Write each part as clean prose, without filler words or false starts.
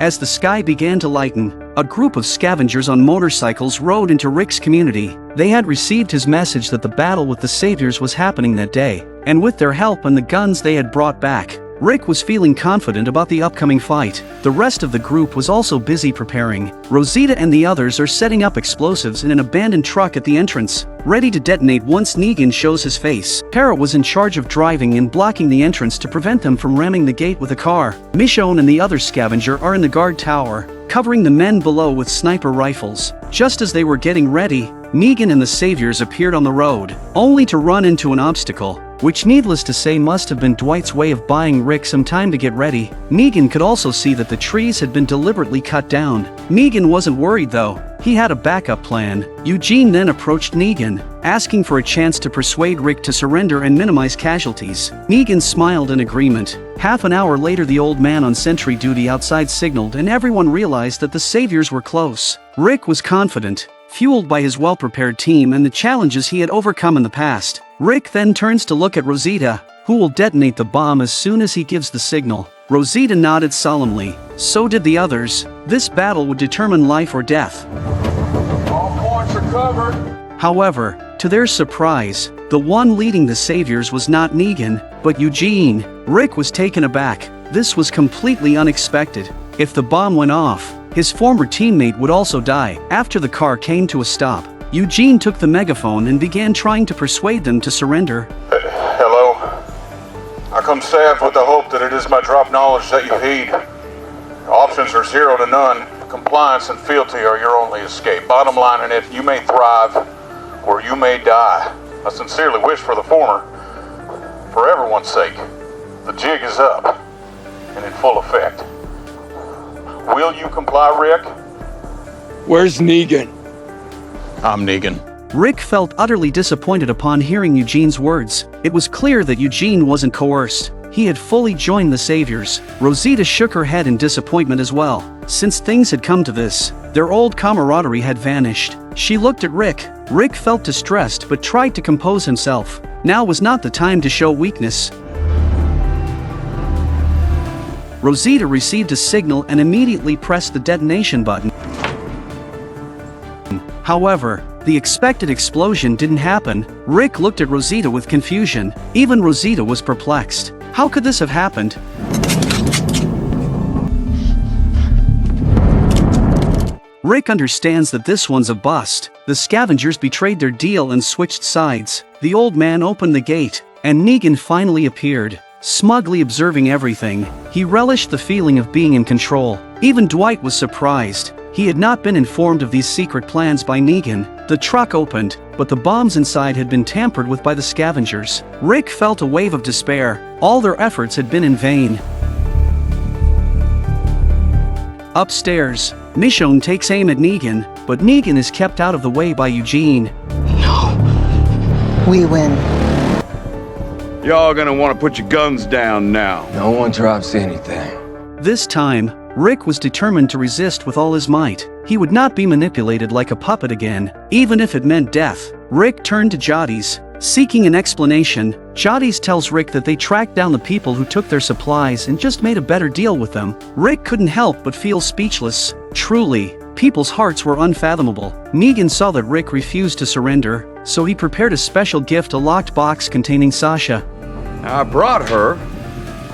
As the sky began to lighten, a group of scavengers on motorcycles rode into Rick's community. They had received his message that the battle with the saviors was happening that day, and with their help and the guns they had brought back, Rick was feeling confident about the upcoming fight. The rest of the group was also busy preparing. Rosita and the others are setting up explosives in an abandoned truck at the entrance, ready to detonate once Negan shows his face. Tara was in charge of driving and blocking the entrance to prevent them from ramming the gate with a car. Michonne and the other scavenger are in the guard tower, covering the men below with sniper rifles. Just as they were getting ready, Negan and the saviors appeared on the road, only to run into an obstacle, which needless to say must have been Dwight's way of buying Rick some time to get ready. Negan could also see that the trees had been deliberately cut down. Negan wasn't worried though, he had a backup plan. Eugene then approached Negan, asking for a chance to persuade Rick to surrender and minimize casualties. Negan smiled in agreement. Half an hour later, the old man on sentry duty outside signaled and everyone realized that the saviors were close. Rick was confident, fueled by his well-prepared team and the challenges he had overcome in the past. Rick then turns to look at Rosita, who will detonate the bomb as soon as he gives the signal. Rosita nodded solemnly. So did the others. This battle would determine life or death. All points are covered. However, to their surprise, the one leading the saviors was not Negan, but Eugene. Rick was taken aback. This was completely unexpected. If the bomb went off, his former teammate would also die. After the car came to a stop, Eugene took the megaphone and began trying to persuade them to surrender. Hello. I come salved with the hope that it is my drop knowledge that you heed. Options are 0 to none. Compliance and fealty are your only escape. Bottom line in it, you may thrive or you may die. I sincerely wish for the former. For everyone's sake, the jig is up and in full effect. Will you comply, Rick? Where's Negan? I'm Negan. Rick felt utterly disappointed upon hearing Eugene's words. It was clear that Eugene wasn't coerced. He had fully joined the saviors. Rosita shook her head in disappointment as well. Since things had come to this, their old camaraderie had vanished. She looked at Rick. Rick felt distressed but tried to compose himself. Now was not the time to show weakness. Rosita received a signal and immediately pressed the detonation button. However, the expected explosion didn't happen. Rick looked at Rosita with confusion. Even Rosita was perplexed. How could this have happened? Rick understands that this one's a bust. The scavengers betrayed their deal and switched sides. The old man opened the gate, and Negan finally appeared, smugly observing everything. He relished the feeling of being in control. Even Dwight was surprised. He had not been informed of these secret plans by Negan. The truck opened, but the bombs inside had been tampered with by the scavengers. Rick felt a wave of despair. All their efforts had been in vain. Upstairs, Michonne takes aim at Negan, but Negan is kept out of the way by Eugene. No. We win. Y'all gonna want to put your guns down now. No one drops anything. This time, Rick was determined to resist with all his might. He would not be manipulated like a puppet again, even if it meant death. Rick turned to Jadis, seeking an explanation. Jadis tells Rick that they tracked down the people who took their supplies and just made a better deal with them. Rick couldn't help but feel speechless. Truly, people's hearts were unfathomable. Negan saw that Rick refused to surrender, so he prepared a special gift, a locked box containing Sasha. I brought her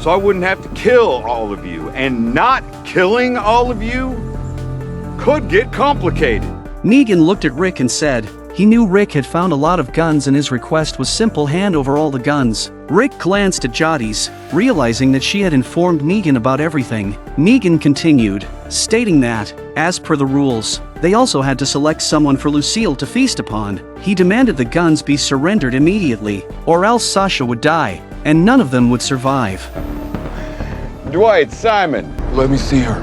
so I wouldn't have to kill all of you, and not killing all of you could get complicated. Negan looked at Rick and said, he knew Rick had found a lot of guns and his request was simple: hand over all the guns. Rick glanced at Jadis, realizing that she had informed Negan about everything. Negan continued, stating that, as per the rules, they also had to select someone for Lucille to feast upon. He demanded the guns be surrendered immediately, or else Sasha would die, and none of them would survive. Dwight, Simon. Let me see her.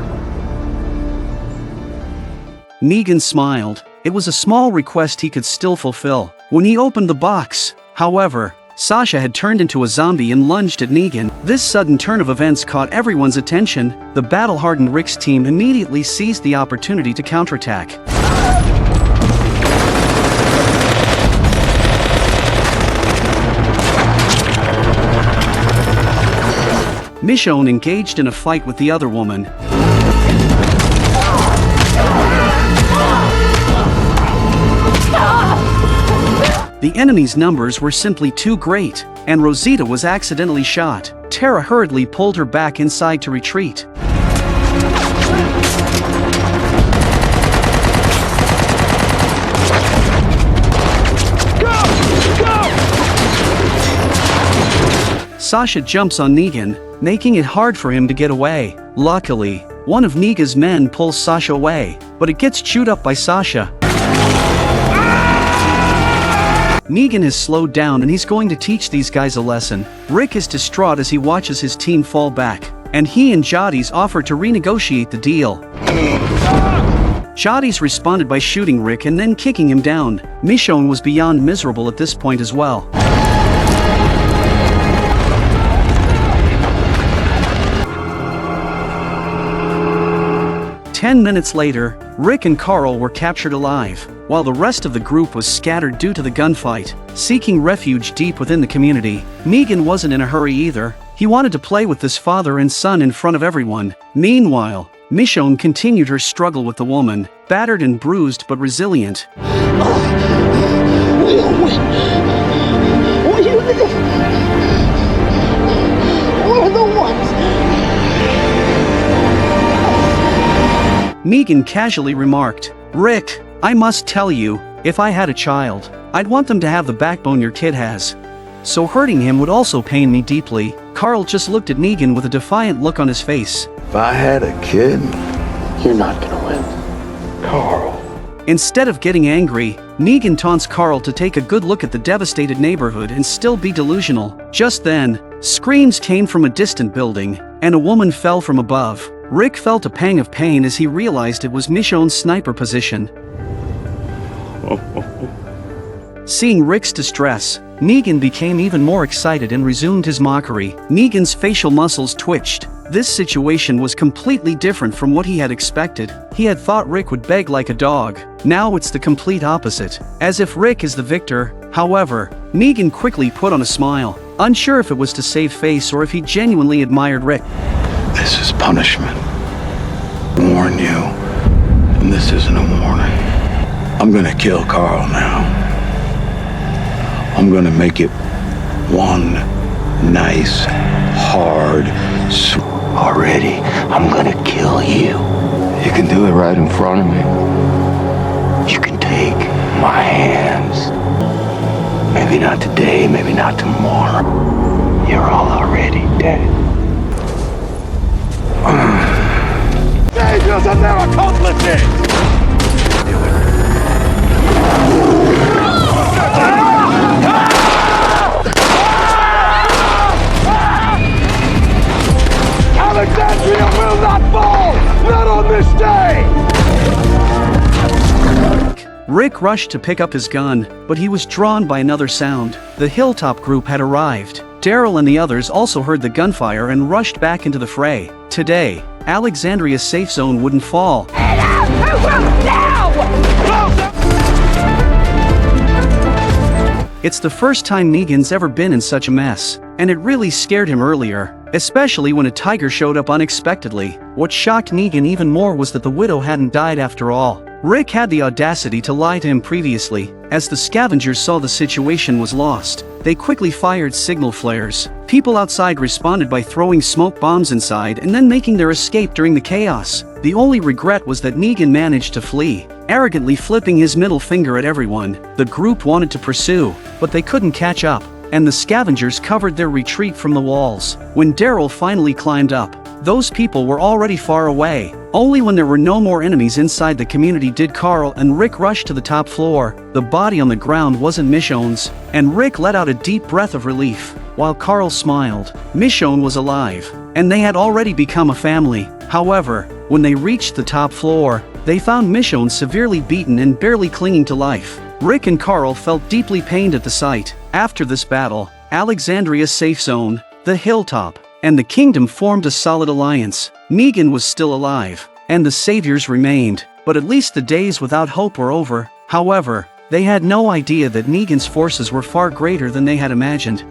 Negan smiled. It was a small request he could still fulfill. When he opened the box, however, Sasha had turned into a zombie and lunged at Negan. This sudden turn of events caught everyone's attention. The battle-hardened Rick's team immediately seized the opportunity to counterattack. Michonne engaged in a fight with the other woman. The enemy's numbers were simply too great, and Rosita was accidentally shot. Tara hurriedly pulled her back inside to retreat. Sasha jumps on Negan, making it hard for him to get away. Luckily, one of Negan's men pulls Sasha away, but it gets chewed up by Sasha. Negan has slowed down and he's going to teach these guys a lesson. Rick is distraught as he watches his team fall back, and he and Jadis offer to renegotiate the deal. Jadis responded by shooting Rick and then kicking him down. Michonne was beyond miserable at this point as well. 10 minutes later, Rick and Carl were captured alive, while the rest of the group was scattered due to the gunfight, seeking refuge deep within the community. Negan wasn't in a hurry either. He wanted to play with his father and son in front of everyone. Meanwhile, Michonne continued her struggle with the woman, battered and bruised but resilient. We'll win. We're the ones. Negan casually remarked, "Rick, I must tell you, if I had a child, I'd want them to have the backbone your kid has. So hurting him would also pain me deeply." Carl just looked at Negan with a defiant look on his face. If I had a kid, You're not gonna win. Carl. Instead of getting angry, Negan taunts Carl to take a good look at the devastated neighborhood and still be delusional. Just then, screams came from a distant building, and a woman fell from above. Rick felt a pang of pain as he realized it was Michonne's sniper position. Seeing Rick's distress, Negan became even more excited and resumed his mockery. Negan's facial muscles twitched. This situation was completely different from what he had expected. He had thought Rick would beg like a dog. Now it's the complete opposite, as if Rick is the victor. However, Negan quickly put on a smile, unsure if it was to save face or if he genuinely admired Rick. This is punishment. I warn you, and this isn't a warning. I'm gonna kill Carl now. I'm gonna make it one nice, hard, already, I'm gonna kill you. You can do it right in front of me. You can take my hands. Maybe not today, maybe not tomorrow. You're all already dead. Angels and their accomplices! Alexandria will not fall! Not on this day! Rick rushed to pick up his gun, but he was drawn by another sound. The Hilltop group had arrived. Daryl and the others also heard the gunfire and rushed back into the fray. Today, Alexandria's safe zone wouldn't fall. It's the first time Negan's ever been in such a mess, and it really scared him earlier, especially when a tiger showed up unexpectedly. What shocked Negan even more was that the widow hadn't died after all. Rick had the audacity to lie to him previously. As the scavengers saw the situation was lost, they quickly fired signal flares. People outside responded by throwing smoke bombs inside and then making their escape during the chaos. The only regret was that Negan managed to flee, arrogantly flipping his middle finger at everyone. The group wanted to pursue, but they couldn't catch up, and the scavengers covered their retreat from the walls. When Daryl finally climbed up, those people were already far away. Only when there were no more enemies inside the community did Carl and Rick rush to the top floor. The body on the ground wasn't Michonne's, and Rick let out a deep breath of relief, while Carl smiled. Michonne was alive, and they had already become a family. However, when they reached the top floor, they found Michonne severely beaten and barely clinging to life. Rick and Carl felt deeply pained at the sight. After this battle, Alexandria's safe zone, the Hilltop, and the Kingdom formed a solid alliance. Negan was still alive, and the saviors remained, but at least the days without hope were over. However, they had no idea that Negan's forces were far greater than they had imagined.